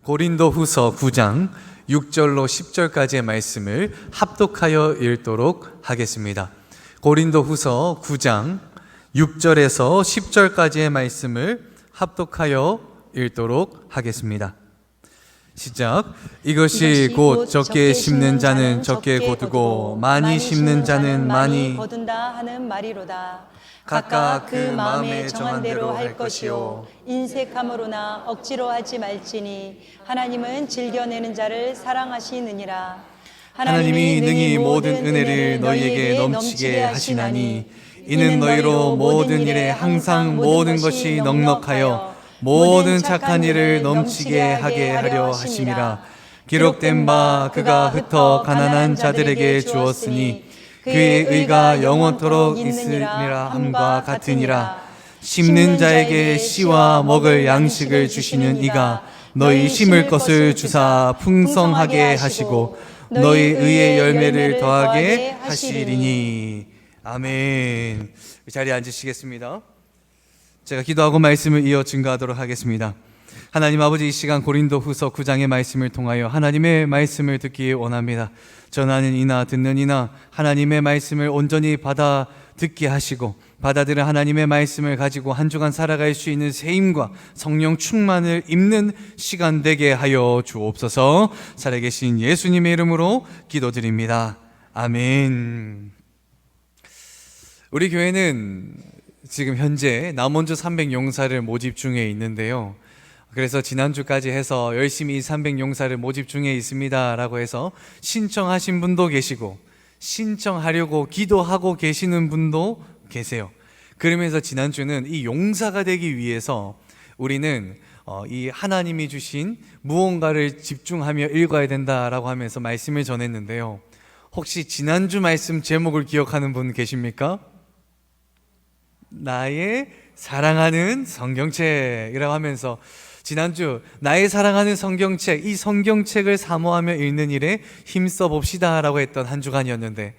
고린도후서 9장 6절로 10절까지의 말씀을 합독하여 읽도록 하겠습니다. 고린도후서 9장 6절에서 10절까지의 말씀을 합독하여 읽도록 하겠습니다. 시작. 이것이 곧 적게 심는 자는 적게 거두고 많이 심는 자는 많이 거둔다 하는 말이로다. 각각 그 마음에 정한 대로 할 것이요 인색함으로나 억지로 하지 말지니 하나님은 즐겨내는 자를 사랑하시느니라. 하나님이 능히 모든 은혜를 너희에게 넘치게 하시나니 이는 너희로 모든 일에 항상 모든 것이 넉넉하여 모든 착한 일을 넘치게 하게 하려 하심이라. 기록된 바 그가 흩어 가난한 자들에게 주었으니 그의 의가 영원토록 있으리라 함과 같으니라. 심는 자에게 씨와 먹을 양식을 주시는 이가 너희 심을 것을 주사 풍성하게 하시고 너희 의의 열매를 더하게 하시리니. 아멘. 자리에 앉으시겠습니다. 제가 기도하고 말씀을 이어 증거하도록 하겠습니다. 하나님 아버지, 이 시간 고린도후서 9장의 말씀을 통하여 하나님의 말씀을 듣기 원합니다. 전하는 이나 듣는 이나 하나님의 말씀을 온전히 받아 듣게 하시고 받아들여 하나님의 말씀을 가지고 한 주간 살아갈 수 있는 세임과 성령 충만을 입는 시간 되게 하여 주옵소서. 살아계신 예수님의 이름으로 기도드립니다. 아멘. 우리 교회는 지금 현재 남원주 300용사를 모집 중에 있는데요. 그래서 지난주까지 해서 열심히 300용사를 모집 중에 있습니다 라고 해서 신청하신 분도 계시고 신청하려고 기도하고 계시는 분도 계세요. 그러면서 지난주는 이 용사가 되기 위해서 우리는 이 하나님이 주신 무언가를 집중하며 읽어야 된다라고 하면서 말씀을 전했는데요. 혹시 지난주 말씀 제목을 기억하는 분 계십니까? 나의 사랑하는 성경책이라고 하면서 지난주 나의 사랑하는 성경책, 이 성경책을 사모하며 읽는 일에 힘써 봅시다 라고 했던 한 주간이었는데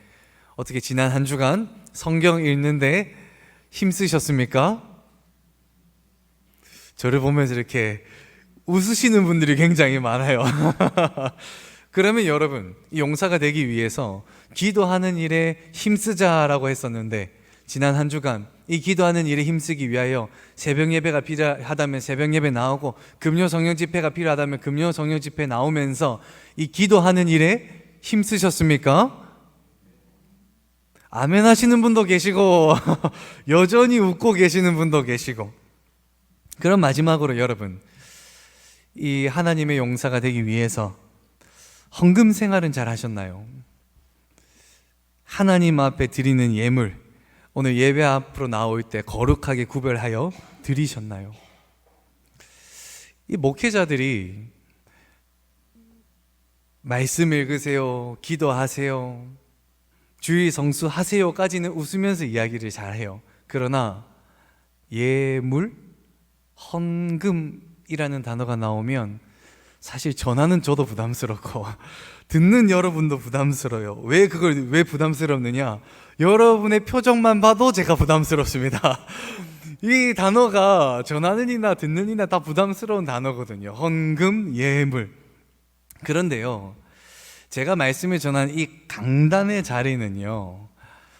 어떻게 지난 한 주간 성경 읽는데 힘쓰셨습니까? 저를 보면서 이렇게 웃으시는 분들이 굉장히 많아요. 그러면 여러분, 이 용사가 되기 위해서 기도하는 일에 힘쓰자라고 했었는데 지난 한 주간 이 기도하는 일에 힘쓰기 위하여 새벽 예배가 필요하다면 새벽 예배 나오고 금요 성령 집회가 필요하다면 금요 성령 집회 나오면서 이 기도하는 일에 힘쓰셨습니까? 아멘 하시는 분도 계시고 여전히 웃고 계시는 분도 계시고. 그럼 마지막으로 여러분, 이 하나님의 용사가 되기 위해서 헌금 생활은 잘 하셨나요? 하나님 앞에 드리는 예물, 오늘 예배 앞으로 나올 때 거룩하게 구별하여 드리셨나요? 이 목회자들이 말씀 읽으세요, 기도하세요, 주일 성수하세요까지는 웃으면서 이야기를 잘해요. 그러나 예물, 헌금이라는 단어가 나오면 사실 전하는 저도 부담스럽고 듣는 여러분도 부담스러워요. 왜 부담스럽느냐? 여러분의 표정만 봐도 제가 부담스럽습니다. 이 단어가 전하는 이나 듣는 이나 다 부담스러운 단어거든요. 헌금, 예물. 그런데요, 제가 말씀을 전한 이 강단의 자리는요,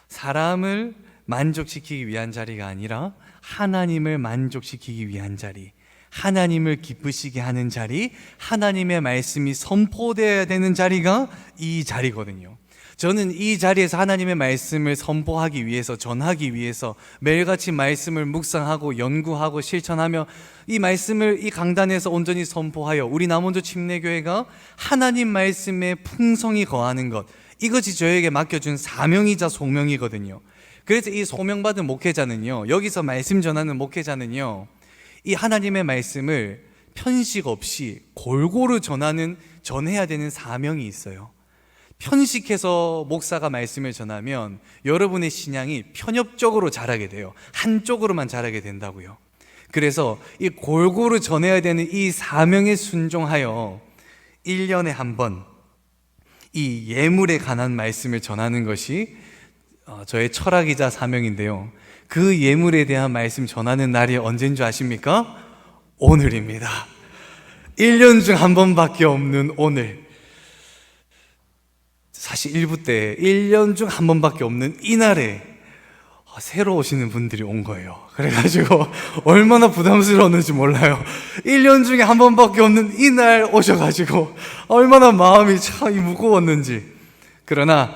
사람을 만족시키기 위한 자리가 아니라 하나님을 만족시키기 위한 자리, 하나님을 기쁘시게 하는 자리, 하나님의 말씀이 선포되어야 되는 자리가 이 자리거든요. 저는 이 자리에서 하나님의 말씀을 선포하기 위해서, 전하기 위해서 매일같이 말씀을 묵상하고 연구하고 실천하며 이 말씀을 이 강단에서 온전히 선포하여 우리 남원주 침례교회가 하나님 말씀에 풍성히 거하는 것, 이것이 저에게 맡겨준 사명이자 소명이거든요. 그래서 이 소명받은 목회자는요, 여기서 말씀 전하는 목회자는요, 이 하나님의 말씀을 편식 없이 골고루 전해야 되는 사명이 있어요. 편식해서 목사가 말씀을 전하면 여러분의 신앙이 편협적으로 자라게 돼요. 한쪽으로만 자라게 된다고요. 그래서 이 골고루 전해야 되는 이 사명에 순종하여 1년에 한 번 이 예물에 관한 말씀을 전하는 것이 저의 철학이자 사명인데요. 그 예물에 대한 말씀 전하는 날이 언제인 줄 아십니까? 오늘입니다. 1년 중 한 번밖에 없는 오늘, 사실 1부 때 1년 중 한 번밖에 없는 이날에 새로 오시는 분들이 온 거예요. 그래가지고 얼마나 부담스러웠는지 몰라요. 1년 중에 한 번밖에 없는 이날 오셔가지고 얼마나 마음이 참 무거웠는지. 그러나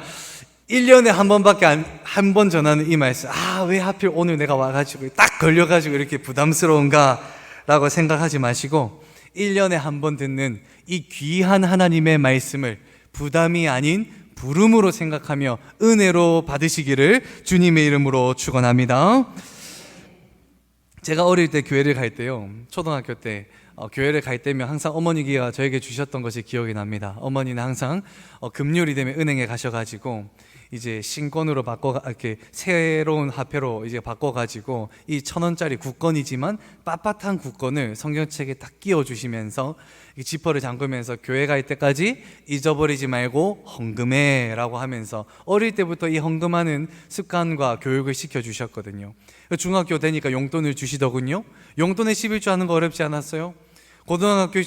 1년에 한 번밖에 한 번 전하는 이 말씀, 왜 하필 오늘 내가 와가지고 딱 걸려가지고 이렇게 부담스러운가 라고 생각하지 마시고 1년에 한 번 듣는 이 귀한 하나님의 말씀을 부담이 아닌 부름으로 생각하며 은혜로 받으시기를 주님의 이름으로 축원합니다. 제가 어릴 때 교회를 갈 때요, 초등학교 때 교회를 갈 때면 항상 어머니가 저에게 주셨던 것이 기억이 납니다. 어머니는 항상 금요일이 되면 은행에 가셔가지고 이제 신권으로 이렇게 새로운 화폐로 이제 바꿔가지고 이 1,000원짜리 국권이지만 빳빳한 국권을 성경책에 딱 끼워주시면서 지퍼를 잠그면서 교회 갈 때까지 잊어버리지 말고 헌금해라고 하면서 어릴 때부터 이 헌금하는 습관과 교육을 시켜주셨거든요. 중학교 되니까 용돈을 주시더군요. 용돈에 11조 하는 거 어렵지 않았어요? 고등학교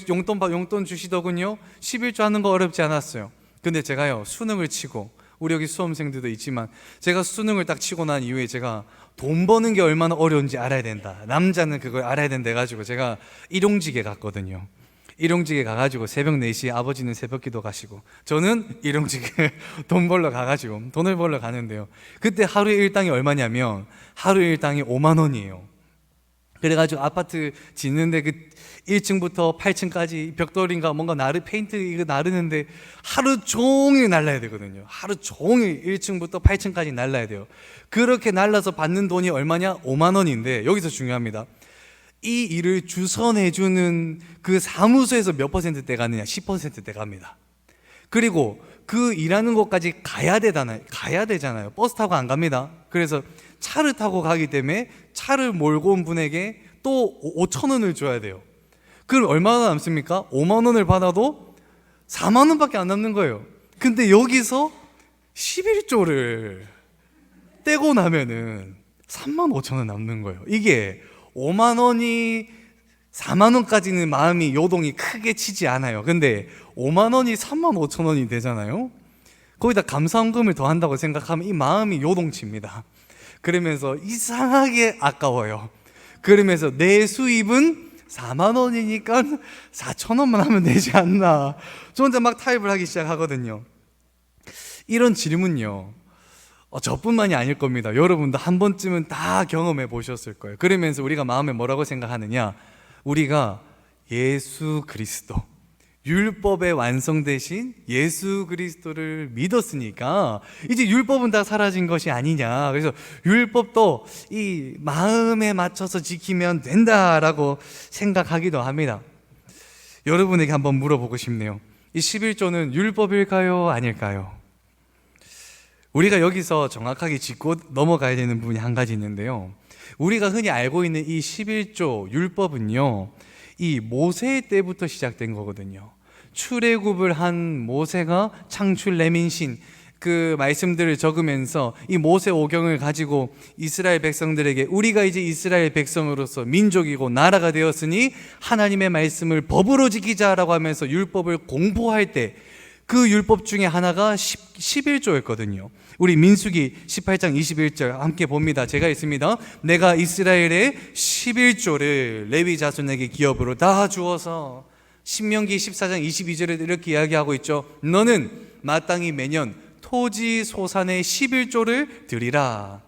용돈 주시더군요. 11조 하는 거 어렵지 않았어요. 근데 제가요, 수능을 치고, 우리 여기 수험생들도 있지만 제가 수능을 딱 치고 난 이후에 제가 돈 버는 게 얼마나 어려운지 알아야 된다, 남자는 그걸 알아야 된다 해가지고 제가 일용직에 갔거든요. 일용직에 가가지고 새벽 4시에 아버지는 새벽기도 가시고 저는 일용직에 돈 벌러 가가지고 돈을 벌러 가는데요, 그때 하루 일당이 얼마냐면 하루 일당이 5만 원이에요. 그래가지고 아파트 짓는데 그 1층부터 8층까지 벽돌인가 뭔가 페인트 이거 나르는데 하루 종일 날라야 되거든요. 하루 종일 1층부터 8층까지 날라야 돼요. 그렇게 날라서 받는 돈이 얼마냐? 5만 원인데 여기서 중요합니다. 이 일을 주선해주는 그 사무소에서 몇 퍼센트 가느냐? 10% 갑니다. 그리고 그 일하는 곳까지 가야 되잖아요. 버스 타고 안 갑니다. 그래서 차를 타고 가기 때문에 차를 몰고 온 분에게 또 5천 원을 줘야 돼요. 그럼 얼마나 남습니까? 5만 원을 받아도 4만 원밖에 안 남는 거예요. 근데 여기서 11조를 떼고 나면은 3만 5천 원 남는 거예요. 이게 5만 원이 4만 원까지는 마음이 요동이 크게 치지 않아요. 근데 5만 원이 3만 5천 원이 되잖아요. 거기다 감사원금을 더 한다고 생각하면 이 마음이 요동칩니다. 그러면서 이상하게 아까워요. 그러면서 내 수입은 4만 원이니까 4천 원만 하면 되지 않나, 저 혼자 막 타협을 하기 시작하거든요. 이런 질문요, 저뿐만이 아닐 겁니다. 여러분도 한 번쯤은 다 경험해 보셨을 거예요. 그러면서 우리가 마음에 뭐라고 생각하느냐? 우리가 예수 그리스도, 율법의 완성되신 예수 그리스도를 믿었으니까 이제 율법은 다 사라진 것이 아니냐, 그래서 율법도 이 마음에 맞춰서 지키면 된다라고 생각하기도 합니다. 여러분에게 한번 물어보고 싶네요. 이 11조는 율법일까요? 아닐까요? 우리가 여기서 정확하게 짚고 넘어가야 되는 부분이 한 가지 있는데요, 우리가 흔히 알고 있는 이 11조 율법은요, 이 모세 때부터 시작된 거거든요. 출애굽을 한 모세가 창출 레민신 그 말씀들을 적으면서 이 모세 오경을 가지고 이스라엘 백성들에게 우리가 이제 이스라엘 백성으로서 민족이고 나라가 되었으니 하나님의 말씀을 법으로 지키자라고 하면서 율법을 공포할 때 그 율법 중에 하나가 11조였거든요. 우리 민수기 18장 21절 함께 봅니다. 제가 있습니다. 내가 이스라엘의 11조를 레위 자손에게 기업으로 다 주어서, 신명기 14장 22절에 이렇게 이야기하고 있죠. 너는 마땅히 매년 토지 소산의 11조를 드리라.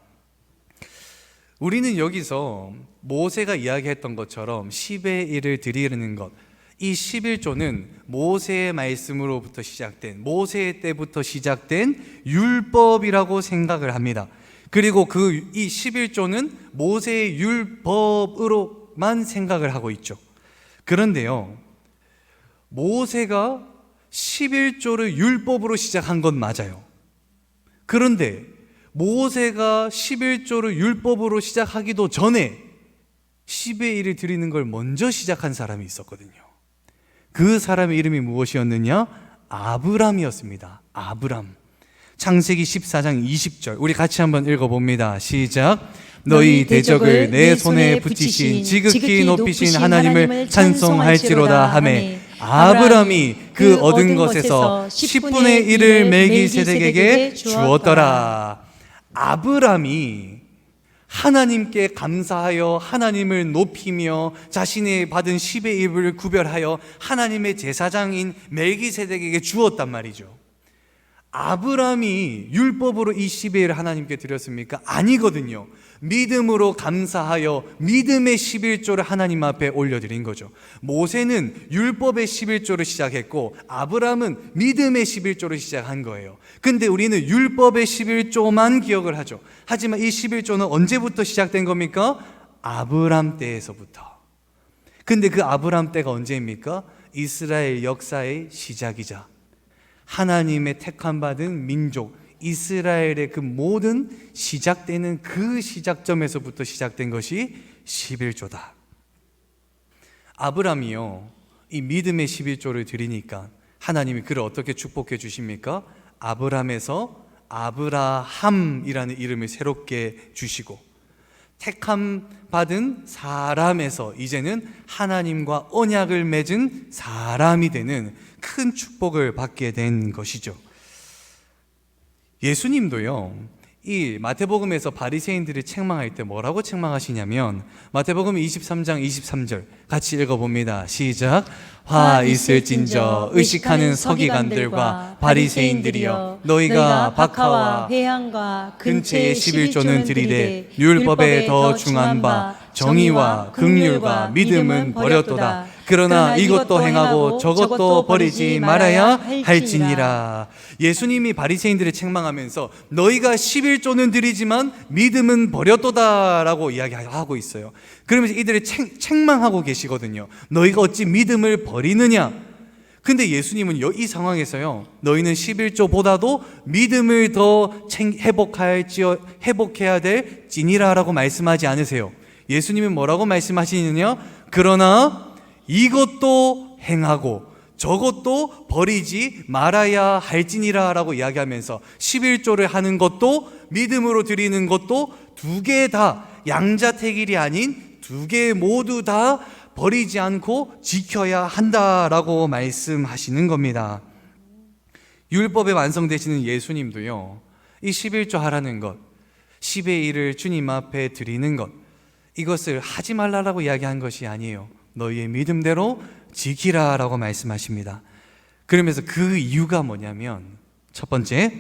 우리는 여기서 모세가 이야기했던 것처럼 10의 1을 드리는 것, 이 11조는 모세의 말씀으로부터 시작된, 모세 때부터 시작된 율법이라고 생각을 합니다. 그리고 이 11조는 모세의 율법으로만 생각을 하고 있죠. 그런데요, 모세가 11조를 율법으로 시작한 건 맞아요. 그런데 모세가 11조를 율법으로 시작하기도 전에 10의 1을 드리는 걸 먼저 시작한 사람이 있었거든요. 그 사람의 이름이 무엇이었느냐? 아브람이었습니다. 아브람. 창세기 14장 20절 우리 같이 한번 읽어봅니다. 시작. 너희 대적을 내 손에 붙이신 지극히 높이신 하나님을 찬송할지로다 하매 아브람이 그 얻은 것에서 10분의 1을 멜기세덱에게 주었더라. 아브람이 하나님께 감사하여 하나님을 높이며 자신이 받은 10의 1을 구별하여 하나님의 제사장인 멜기세덱에게 주었단 말이죠. 아브람이 율법으로 이 10의 1을 하나님께 드렸습니까? 아니거든요. 믿음으로 감사하여 믿음의 11조를 하나님 앞에 올려드린 거죠. 모세는 율법의 11조를 시작했고 아브람은 믿음의 11조를 시작한 거예요. 근데 우리는 율법의 11조만 기억을 하죠. 하지만 이 11조는 언제부터 시작된 겁니까? 아브람 때에서부터. 근데 그 아브람 때가 언제입니까? 이스라엘 역사의 시작이자 하나님의 택함 받은 민족 이스라엘의 그 모든 시작되는 그 시작점에서부터 시작된 것이 11조다. 아브람이요, 이 믿음의 11조를 드리니까 하나님이 그를 어떻게 축복해 주십니까? 아브람에서 아브라함이라는 이름을 새롭게 주시고 택함 받은 사람에서 이제는 하나님과 언약을 맺은 사람이 되는 큰 축복을 받게 된 것이죠. 예수님도요, 이 마태복음에서 바리새인들을 책망할 때 뭐라고 책망하시냐면 마태복음 23장 23절 같이 읽어봅니다. 시작. 화 있을진저 의식하는 서기관들과 바리새인들이여 너희가 박하와 회향과 근체의 11조는 드리되 율법에 더 중한 바 정의와 긍휼과 믿음은 버렸도다. 그러나 이것도 행하고 저것도 버리지 말아야 할지니라. 예수님이 바리새인들을 책망하면서 너희가 11조는 드리지만 믿음은 버렸도다라고 이야기하고 있어요. 그러면서 이들을 책망하고 계시거든요. 너희가 어찌 믿음을 버리느냐? 근데 예수님은 이 상황에서요, 너희는 11조보다도 믿음을 더 회복해야 될 찐이라라고 말씀하지 않으세요. 예수님은 뭐라고 말씀하시느냐? 그러나 이것도 행하고 저것도 버리지 말아야 할지니라 라고 이야기하면서 11조를 하는 것도 믿음으로 드리는 것도 두 개 다 양자택일이 아닌 두 개 모두 다 버리지 않고 지켜야 한다라고 말씀하시는 겁니다. 율법에 완성되시는 예수님도요, 이 11조 하라는 것, 10의 1을 주님 앞에 드리는 것, 이것을 하지 말라라고 이야기한 것이 아니에요. 너희의 믿음대로 지키라 라고 말씀하십니다. 그러면서 그 이유가 뭐냐면 첫 번째,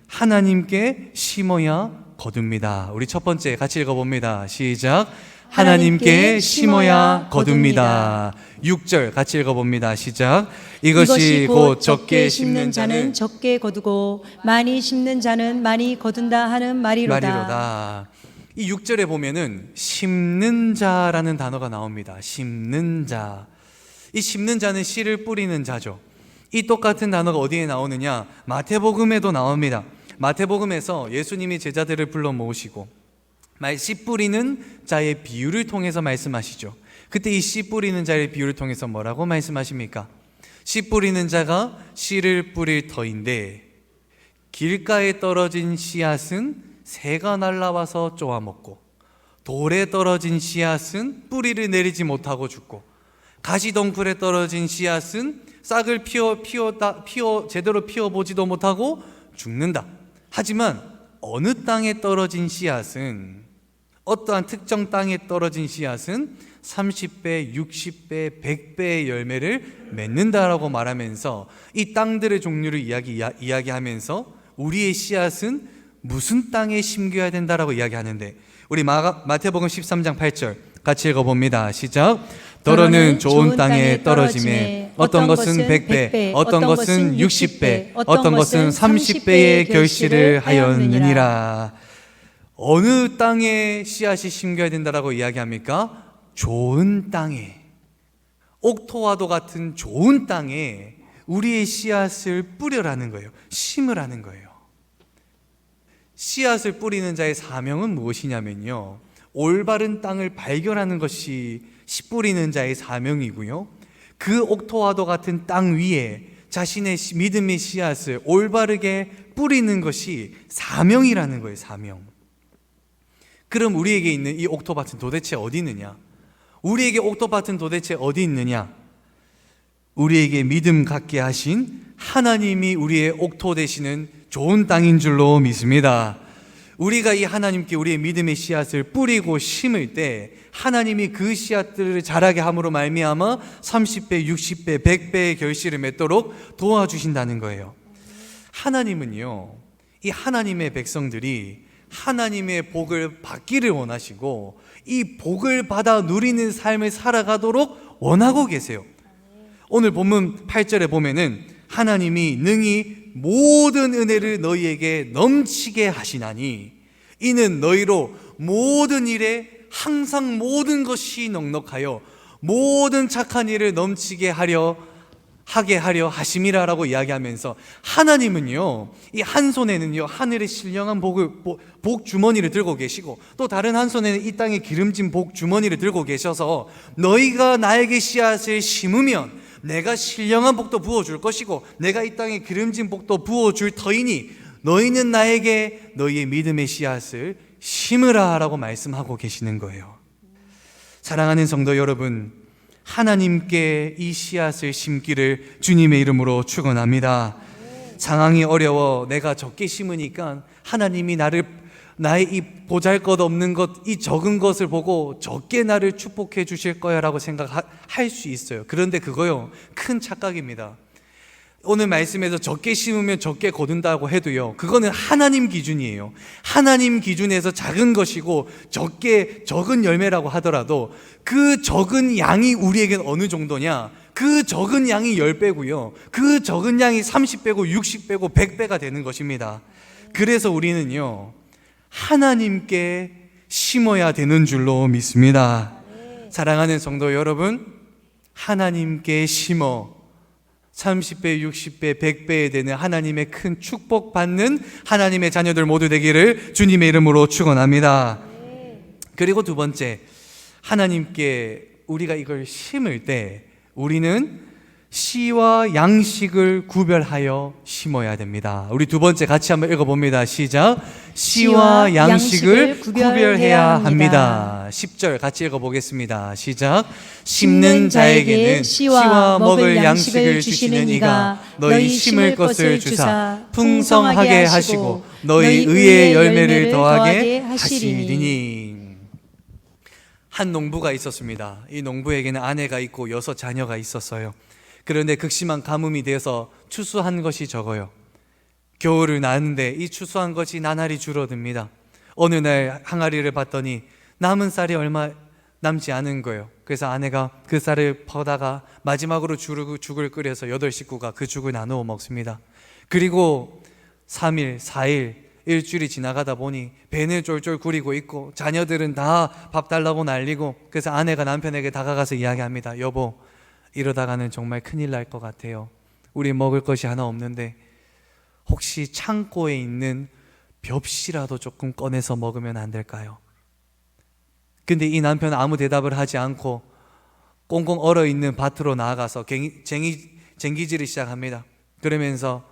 하나님께 심어야 거둡니다. 우리 첫 번째 같이 읽어봅니다. 시작. 하나님께 심어야 거둡니다. 6절 같이 읽어봅니다. 시작. 이것이 곧 적게 심는 자는 적게 거두고 많이 심는 자는 많이 거둔다 하는 말이로다. 이 6절에 보면은 심는 자라는 단어가 나옵니다. 심는 자. 이 심는 자는 씨를 뿌리는 자죠. 이 똑같은 단어가 어디에 나오느냐? 마태복음에도 나옵니다. 마태복음에서 예수님이 제자들을 불러 모으시고 씨 뿌리는 자의 비유를 통해서 말씀하시죠. 그때 이 씨 뿌리는 자의 비유를 통해서 뭐라고 말씀하십니까? 씨 뿌리는 자가 씨를 뿌릴 터인데 길가에 떨어진 씨앗은 새가 날라와서 쪼아먹고 돌에 떨어진 씨앗은 뿌리를 내리지 못하고 죽고 가시덩굴에 떨어진 씨앗은 싹을 제대로 피워보지도 못하고 죽는다. 하지만 어느 땅에 떨어진 씨앗은, 어떠한 특정 땅에 떨어진 씨앗은 30배, 60배, 100배의 열매를 맺는다라고 말하면서 이 땅들의 종류를 이야기하면서 우리의 씨앗은 무슨 땅에 심겨야 된다라고 이야기하는데, 우리 마태복음 13장 8절 같이 읽어봅니다. 시작. 더러는 좋은 땅에 떨어짐에 어떤 것은 100배, 어떤 것은 60배, 어떤 것은 30배의 결실을 하였느니라. 어느 땅에 씨앗이 심겨야 된다라고 이야기합니까? 좋은 땅에, 옥토와도 같은 좋은 땅에 우리의 씨앗을 뿌려라는 거예요. 심으라는 거예요. 씨앗을 뿌리는 자의 사명은 무엇이냐면요, 올바른 땅을 발견하는 것이 씨 뿌리는 자의 사명이고요, 그 옥토와도 같은 땅 위에 자신의 믿음의 씨앗을 올바르게 뿌리는 것이 사명이라는 거예요. 사명. 그럼 우리에게 있는 이 옥토밭은 도대체 어디 있느냐? 우리에게 옥토밭은 도대체 어디 있느냐? 우리에게 믿음 갖게 하신 하나님이 우리의 옥토 되시는 좋은 땅인 줄로 믿습니다. 우리가 이 하나님께 우리의 믿음의 씨앗을 뿌리고 심을 때 하나님이 그 씨앗들을 자라게 함으로 말미암아 30배, 60배, 100배의 결실을 맺도록 도와주신다는 거예요. 하나님은요, 이 하나님의 백성들이 하나님의 복을 받기를 원하시고 이 복을 받아 누리는 삶을 살아가도록 원하고 계세요. 오늘 본문 8절에 보면은 하나님이 능히 모든 은혜를 너희에게 넘치게 하시나니 이는 너희로 모든 일에 항상 모든 것이 넉넉하여 모든 착한 일을 넘치게 하게 하려 하심이라라고 이야기하면서 하나님은요, 이 한 손에는요 하늘의 신령한 복 주머니를 들고 계시고 또 다른 한 손에는 이 땅의 기름진 복 주머니를 들고 계셔서 너희가 나에게 씨앗을 심으면 내가 신령한 복도 부어줄 것이고 내가 이 땅에 기름진 복도 부어줄 터이니 너희는 나에게 너희의 믿음의 씨앗을 심으라 라고 말씀하고 계시는 거예요. 사랑하는 성도 여러분, 하나님께 이 씨앗을 심기를 주님의 이름으로 축원합니다. 상황이 어려워 내가 적게 심으니까 하나님이 나의 이 보잘것없는 것, 이 적은 것을 보고 적게 나를 축복해 주실 거야 라고 생각할 수 있어요. 그런데 그거요, 큰 착각입니다. 오늘 말씀에서 적게 심으면 적게 거둔다고 해도요, 그거는 하나님 기준이에요. 하나님 기준에서 작은 것이고 적은 열매라고 하더라도 그 적은 양이 우리에겐 어느 정도냐? 그 적은 양이 10배고요 그 적은 양이 30배고 60배고 100배가 되는 것입니다. 그래서 우리는요, 하나님께 심어야 되는 줄로 믿습니다. 사랑하는 성도 여러분, 하나님께 심어 30배, 60배, 100배에 되는 하나님의 큰 축복받는 하나님의 자녀들 모두 되기를 주님의 이름으로 축원합니다. 그리고 두 번째, 하나님께 우리가 이걸 심을 때 우리는 씨와 양식을 구별하여 심어야 됩니다. 우리 두 번째 같이 한번 읽어봅니다. 시작. 씨와 양식을 구별해야 합니다. 10절 같이 읽어보겠습니다. 시작. 심는 자에게는 씨와 먹을 양식을 주시는 이가 너희 심을 것을 주사 풍성하게 하시고 너희 의의 열매를 더하게 하시리니. 한 농부가 있었습니다. 이 농부에게는 아내가 있고 6 자녀가 있었어요. 그런데 극심한 가뭄이 되어서 추수한 것이 적어요. 겨울을 나는데 이 추수한 것이 나날이 줄어듭니다. 어느 날 항아리를 봤더니 남은 쌀이 얼마 남지 않은 거예요. 그래서 아내가 그 쌀을 퍼다가 마지막으로 죽을 끓여서 8 식구가 그 죽을 나누어 먹습니다. 그리고 3일, 4일, 일주일이 지나가다 보니 배는 쫄쫄 구리고 있고 자녀들은 다 밥 달라고 난리고, 그래서 아내가 남편에게 다가가서 이야기합니다. 여보, 이러다가는 정말 큰일 날 것 같아요. 우리 먹을 것이 하나 없는데 혹시 창고에 있는 벽시라도 조금 꺼내서 먹으면 안 될까요? 근데 이 남편은 아무 대답을 하지 않고 꽁꽁 얼어있는 밭으로 나아가서 쟁기질을 시작합니다. 그러면서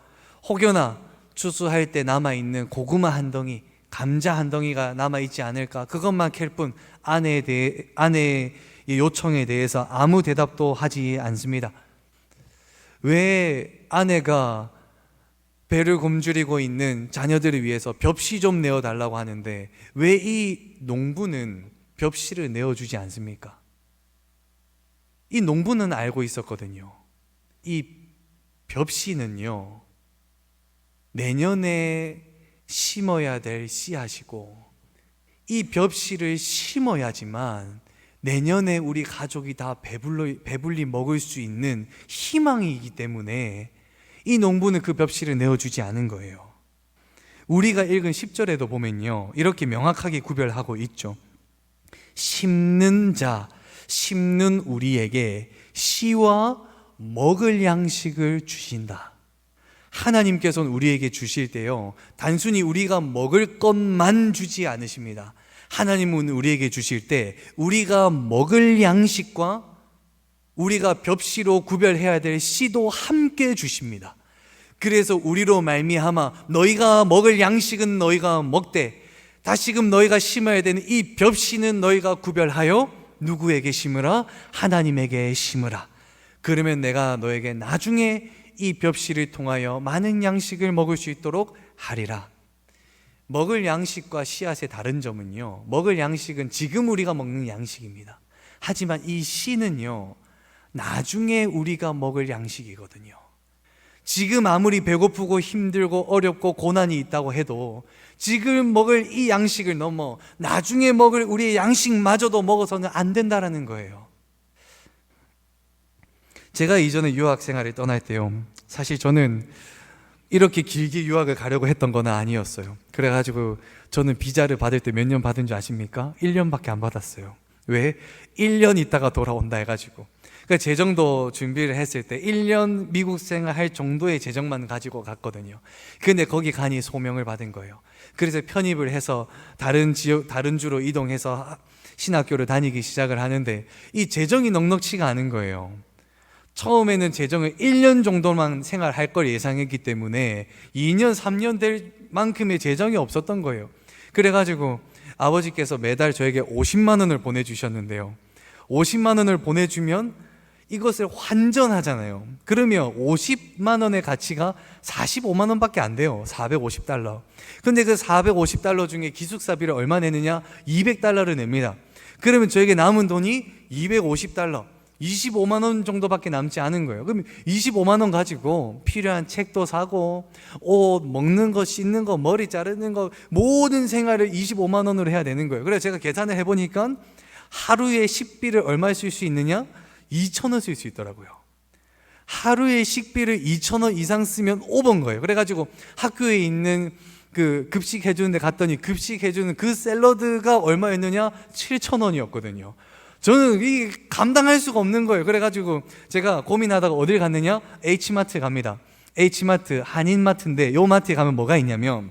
혹여나 추수할 때 남아있는 고구마 한 덩이, 감자 한 덩이가 남아있지 않을까, 그것만 캘 뿐 아내의 요청에 대해서 아무 대답도 하지 않습니다. 왜 아내가 배를 굶주리고 있는 자녀들을 위해서 벽시 좀 내어달라고 하는데 왜 이 농부는 벽시를 내어주지 않습니까? 이 농부는 알고 있었거든요. 이 벽시는요, 내년에 심어야 될 씨앗이고 이 벽시를 심어야지만 내년에 우리 가족이 다 배불리 먹을 수 있는 희망이기 때문에 이 농부는 그 벽시를 내어주지 않은 거예요. 우리가 읽은 10절에도 보면요, 이렇게 명확하게 구별하고 있죠. 심는 자, 심는 우리에게 씨와 먹을 양식을 주신다. 하나님께서는 우리에게 주실 때요, 단순히 우리가 먹을 것만 주지 않으십니다. 하나님은 우리에게 주실 때 우리가 먹을 양식과 우리가 벽시로 구별해야 될 씨도 함께 주십니다. 그래서 우리로 말미암아 너희가 먹을 양식은 너희가 먹되 다시금 너희가 심어야 되는 이 벽시는 너희가 구별하여 누구에게 심으라? 하나님에게 심으라. 그러면 내가 너에게 나중에 이 벽실을 통하여 많은 양식을 먹을 수 있도록 하리라. 먹을 양식과 씨앗의 다른 점은요, 먹을 양식은 지금 우리가 먹는 양식입니다. 하지만 이 씨는요, 나중에 우리가 먹을 양식이거든요. 지금 아무리 배고프고 힘들고 어렵고 고난이 있다고 해도 지금 먹을 이 양식을 넘어 나중에 먹을 우리의 양식마저도 먹어서는 안 된다라는 거예요. 제가 이전에 유학 생활을 떠날 때요, 사실 저는 이렇게 길게 유학을 가려고 했던 건 아니었어요. 그래가지고 저는 비자를 받을 때 몇 년 받은 줄 아십니까? 1년밖에 안 받았어요. 왜? 1년 있다가 돌아온다 해가지고. 그러니까 재정도 준비를 했을 때 1년 미국 생활할 정도의 재정만 가지고 갔거든요. 근데 거기 가니 소명을 받은 거예요. 그래서 편입을 해서 다른 주로 이동해서 신학교를 다니기 시작을 하는데 이 재정이 넉넉치가 않은 거예요. 처음에는 재정을 1년 정도만 생활할 걸 예상했기 때문에 2년, 3년 될 만큼의 재정이 없었던 거예요. 그래가지고 아버지께서 매달 저에게 50만 원을 보내주셨는데요, 50만 원을 보내주면 이것을 환전하잖아요. 그러면 50만 원의 가치가 45만 원밖에 안 돼요. 450달러. 근데 그 450달러 중에 기숙사비를 얼마 내느냐? 200달러를 냅니다. 그러면 저에게 남은 돈이 250달러, 25만 원 정도밖에 남지 않은 거예요. 그럼 25만 원 가지고 필요한 책도 사고 옷, 먹는 거, 씻는 거, 머리 자르는 거, 모든 생활을 25만 원으로 해야 되는 거예요. 그래서 제가 계산을 해보니까 하루에 식비를 얼마 쓸 수 있느냐? 2,000원 쓸 수 있더라고요. 하루에 식비를 2,000원 이상 쓰면 오버인 거예요. 그래가지고 학교에 있는 그 급식 해주는 데 갔더니 급식 해주는 그 샐러드가 얼마였느냐? 7,000원이었거든요. 저는 이 감당할 수가 없는 거예요. 그래가지고 제가 고민하다가 어딜 갔느냐? H마트 갑니다. H마트, 한인마트인데 요 마트에 가면 뭐가 있냐면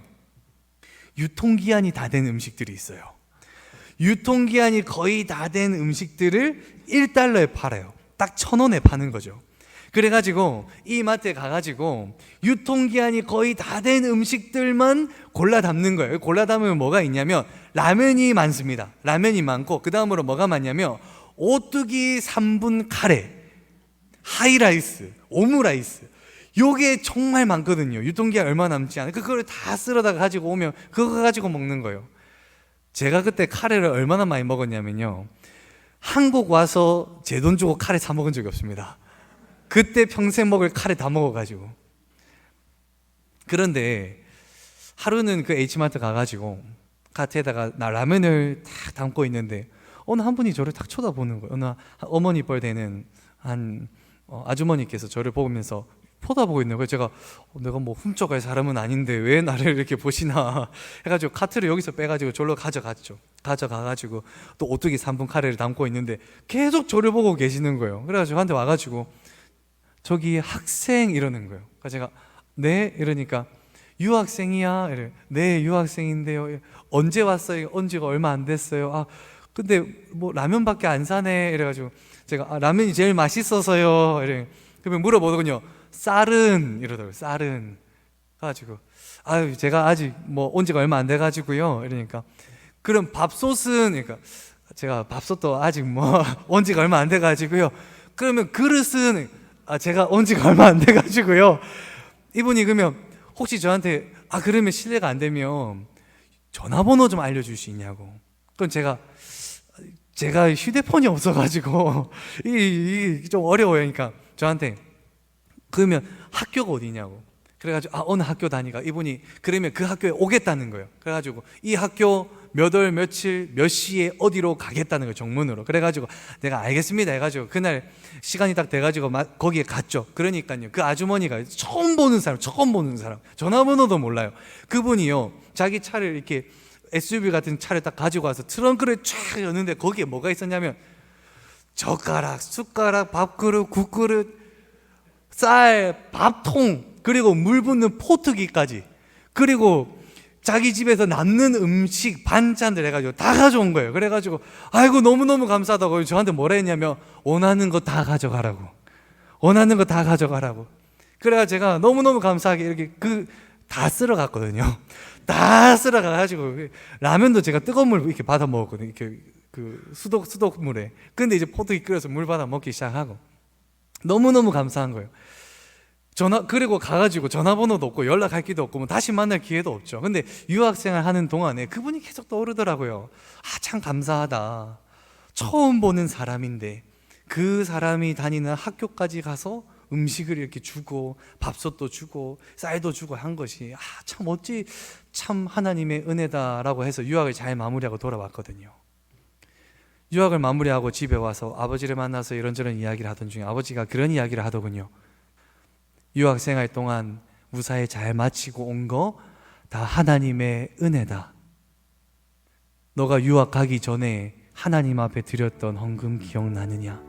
유통기한이 다 된 음식들이 있어요. 유통기한이 거의 다 된 음식들을 1달러에 팔아요. 딱 1,000원에 파는 거죠. 그래가지고 이 마트에 가가지고 유통기한이 거의 다 된 음식들만 골라 담는 거예요. 골라 담으면 뭐가 있냐면 라면이 많습니다. 라면이 많고 그 다음으로 뭐가 많냐면 오뚜기 3분 카레, 하이라이스, 오므라이스, 요게 정말 많거든요. 유통기한 얼마 남지 않아요. 그걸 다 쓸어다 가지고 오면 그거 가지고 먹는 거예요. 제가 그때 카레를 얼마나 많이 먹었냐면요, 한국 와서 제 돈 주고 카레 사 먹은 적이 없습니다. 그때 평생 먹을 카레 다 먹어가지고. 그런데 하루는 그 H마트 가가지고 카트에다가 나 라면을 딱 담고 있는데 어느 한 분이 저를 딱 쳐다보는 거예요. 어느 어머니 뻘 되는 한 아주머니께서 저를 보면서 쳐다보고 있는 거예요. 제가 내가 뭐 훔쳐갈 사람은 아닌데 왜 나를 이렇게 보시나 해가지고 카트를 여기서 빼가지고 저로 가져갔죠. 가져가가지고 또 오뚜기 3분 카레를 담고 있는데 계속 저를 보고 계시는 거예요. 그래가지고 한테 와가지고 저기 학생 이러는 거예요. 그래서 제가 네 이러니까 유학생이야? 이래. 네 유학생인데요. 언제 왔어요? 온 지가 얼마 안 됐어요. 아 근데 뭐 라면밖에 안 사네. 이래가지고 제가 라면이 제일 맛있어서요. 이래. 그러면 물어보더군요. 쌀은 이러더라고요. 쌀은 가지고 아유 제가 아직 뭐 온 지가 얼마 안 돼가지고요. 이러니까 그럼 밥솥은 그러니까 제가 밥솥도 아직 뭐 온 지가 얼마 안 돼가지고요. 그러면 그릇은 제가 온 지가 얼마 안 돼가지고요. 이분이 그러면 혹시 저한테 그러면 실례가 안 되면 전화번호 좀 알려줄 수 있냐고. 그럼 제가 휴대폰이 없어가지고 이게 좀 어려워요. 그러니까 저한테 그러면 학교가 어디냐고. 그래가지고 어느 학교 다니가. 이분이 그러면 그 학교에 오겠다는 거예요. 그래가지고 이 학교 몇 월 며칠 몇 시에 어디로 가겠다는 거예요. 정문으로. 그래가지고 내가 알겠습니다 해가지고 그날 시간이 딱 돼가지고 거기에 갔죠. 그러니까요 그 아주머니가 처음 보는 사람 전화번호도 몰라요. 그분이요 자기 차를 이렇게 SUV 같은 차를 딱 가지고 와서 트렁크를 쫙 여는데 거기에 뭐가 있었냐면 젓가락, 숟가락, 밥그릇, 국그릇, 쌀, 밥통, 그리고 물 붓는 포트기까지, 그리고 자기 집에서 남는 음식, 반찬들 해가지고 다 가져온 거예요. 그래가지고 아이고 너무너무 감사하다고 저한테 뭐라 했냐면 원하는 거 다 가져가라고. 원하는 거 다 가져가라고. 그래가 제가 너무너무 감사하게 이렇게 다 쓸어 갔거든요. 다 쓸어 가가지고 라면도 제가 뜨거운 물 이렇게 받아 먹었거든요. 이렇게 수돗물에. 근데 이제 포트기 끓여서 물 받아 먹기 시작하고. 너무너무 감사한 거예요. 그리고 가가지고 전화번호도 없고 연락할 기도 없고 뭐 다시 만날 기회도 없죠. 근데 유학생활 하는 동안에 그분이 계속 떠오르더라고요. 참 감사하다. 처음 보는 사람인데 그 사람이 다니는 학교까지 가서 음식을 이렇게 주고 밥솥도 주고 쌀도 주고 한 것이 참 어찌 참 하나님의 은혜다라고 해서 유학을 잘 마무리하고 돌아왔거든요. 유학을 마무리하고 집에 와서 아버지를 만나서 이런저런 이야기를 하던 중에 아버지가 그런 이야기를 하더군요. 유학생활 동안 무사히 잘 마치고 온 거 다 하나님의 은혜다. 너가 유학 가기 전에 하나님 앞에 드렸던 헌금 기억나느냐?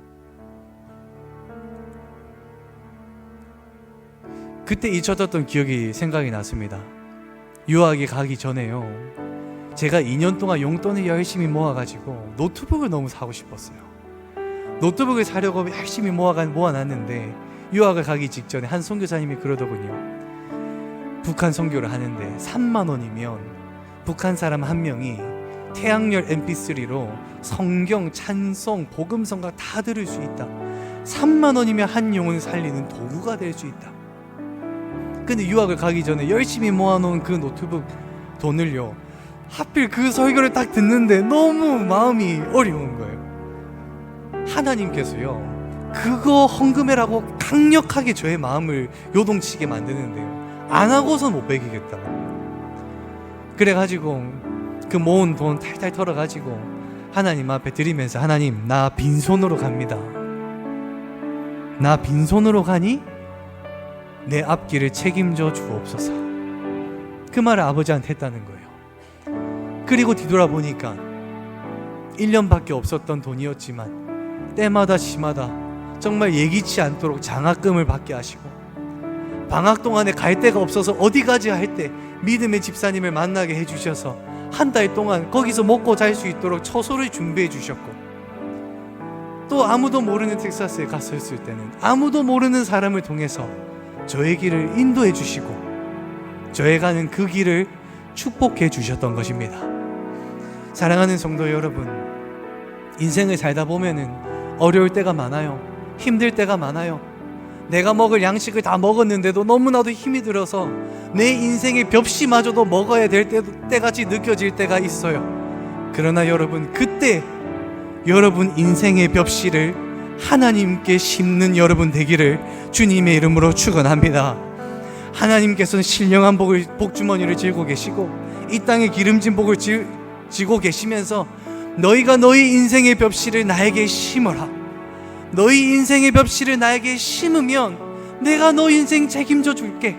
그때 잊혀졌던 기억이 생각이 났습니다. 유학에 가기 전에요, 제가 2년 동안 용돈을 열심히 모아가지고 노트북을 너무 사고 싶었어요. 노트북을 사려고 열심히 모아놨는데 유학을 가기 직전에 한 선교사님이 그러더군요. 북한 선교를 하는데 3만 원이면 북한 사람 한 명이 태양열 mp3로 성경, 찬송, 복음성가 다 들을 수 있다. 3만 원이면 한 영혼 살리는 도구가 될 수 있다. 근데 유학을 가기 전에 열심히 모아놓은 그 노트북 돈을요, 하필 그 설교를 딱 듣는데 너무 마음이 어려운 거예요. 하나님께서요, 그거 헌금해라고 강력하게 저의 마음을 요동치게 만드는데요, 안 하고선 못 베기겠다고. 그래가지고 그 모은 돈 탈탈 털어가지고 하나님 앞에 드리면서, 하나님, 나 빈손으로 갑니다. 나 빈손으로 가니 내 앞길을 책임져 주옵소서. 그 말을 아버지한테 했다는 거예요. 그리고 뒤돌아보니까 1년밖에 없었던 돈이었지만 때마다 시마다 정말 예기치 않도록 장학금을 받게 하시고, 방학 동안에 갈 데가 없어서 어디 가지 할 때 믿음의 집사님을 만나게 해주셔서 한 달 동안 거기서 먹고 잘 수 있도록 처소를 준비해 주셨고, 또 아무도 모르는 텍사스에 갔었을 때는 아무도 모르는 사람을 통해서 저의 길을 인도해 주시고 저의 가는 그 길을 축복해 주셨던 것입니다. 사랑하는 성도 여러분, 인생을 살다 보면은 어려울 때가 많아요. 힘들 때가 많아요. 내가 먹을 양식을 다 먹었는데도 너무나도 힘이 들어서 내 인생의 벽시마저도 먹어야 될 때같이 느껴질 때가 있어요. 그러나 여러분, 그때 여러분 인생의 벽시를 하나님께 심는 여러분 되기를 주님의 이름으로 축원합니다. 하나님께서는 신령한 복주머니를 쥐고 계시고 이 땅에 기름진 복을 쥐고 계시면서, 너희가 너희 인생의 벽시를 나에게 심어라. 너희 인생의 벽시를 나에게 심으면 내가 너 인생 책임져 줄게.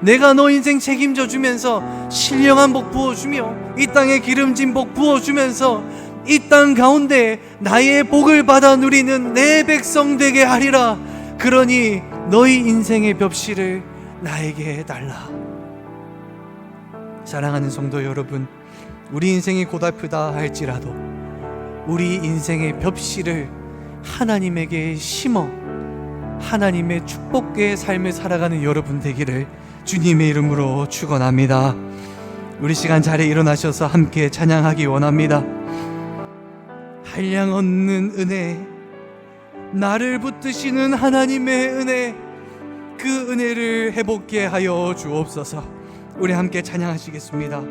내가 너 인생 책임져 주면서 신령한 복 부어주며 이 땅에 기름진 복 부어주면서 이 땅 가운데 나의 복을 받아 누리는 내 백성 되게 하리라. 그러니 너희 인생의 벽시를 나에게 해달라. 사랑하는 성도 여러분, 우리 인생이 고달프다 할지라도 우리 인생의 벽시를 하나님에게 심어 하나님의 축복의 삶을 살아가는 여러분 되기를 주님의 이름으로 축원합니다. 우리 시간 자리에 일어나셔서 함께 찬양하기 원합니다. 한량 없는 은혜, 나를 붙드시는 하나님의 은혜, 그 은혜를 회복케 하여 주옵소서. 우리 함께 찬양하시겠습니다.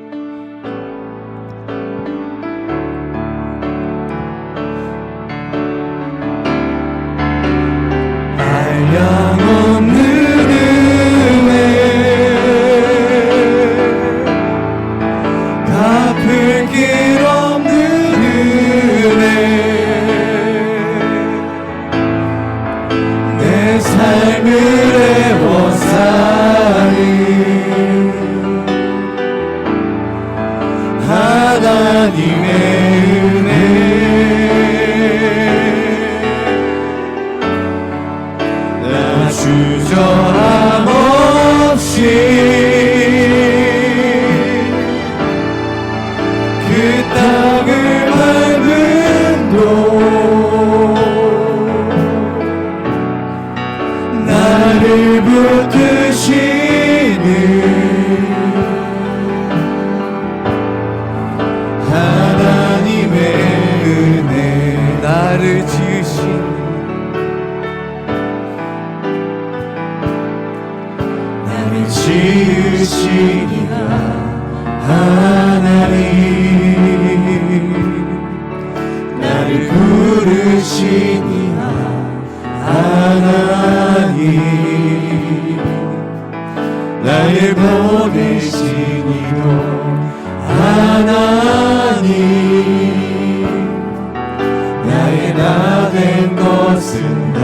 한량 없는 은혜, 갚을 길 없는 은혜, 내 삶을 애워싸는 하나님의 은혜, 나 주저함 없이 그 땅을 밟은 곳, 나를 붙드시는 하나님의 은혜, 나를 지으신 지으시니라 하나님 나를 부르시니라 하나님 나를 보내시니도 하나님 나의 나 된 것은 다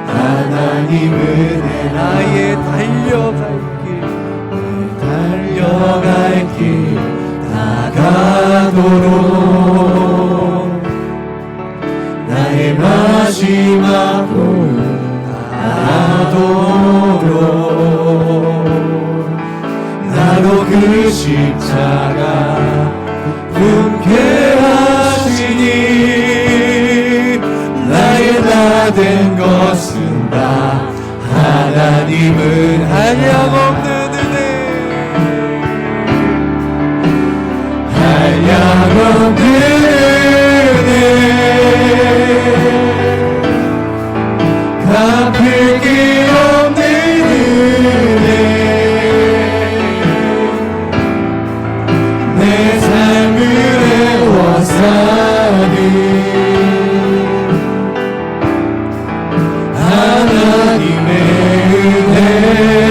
하나님 은혜 나의 달려갈 길 다가도록 나의 마지막 꿈 다도록 나도 그 십자가 품게 하시니 나의 나 된 것은 다 하나님은 한량없는 은혜 한량없는 은혜 갚을 게 없는 은혜 내 삶을 애워싸니 하나님의 은혜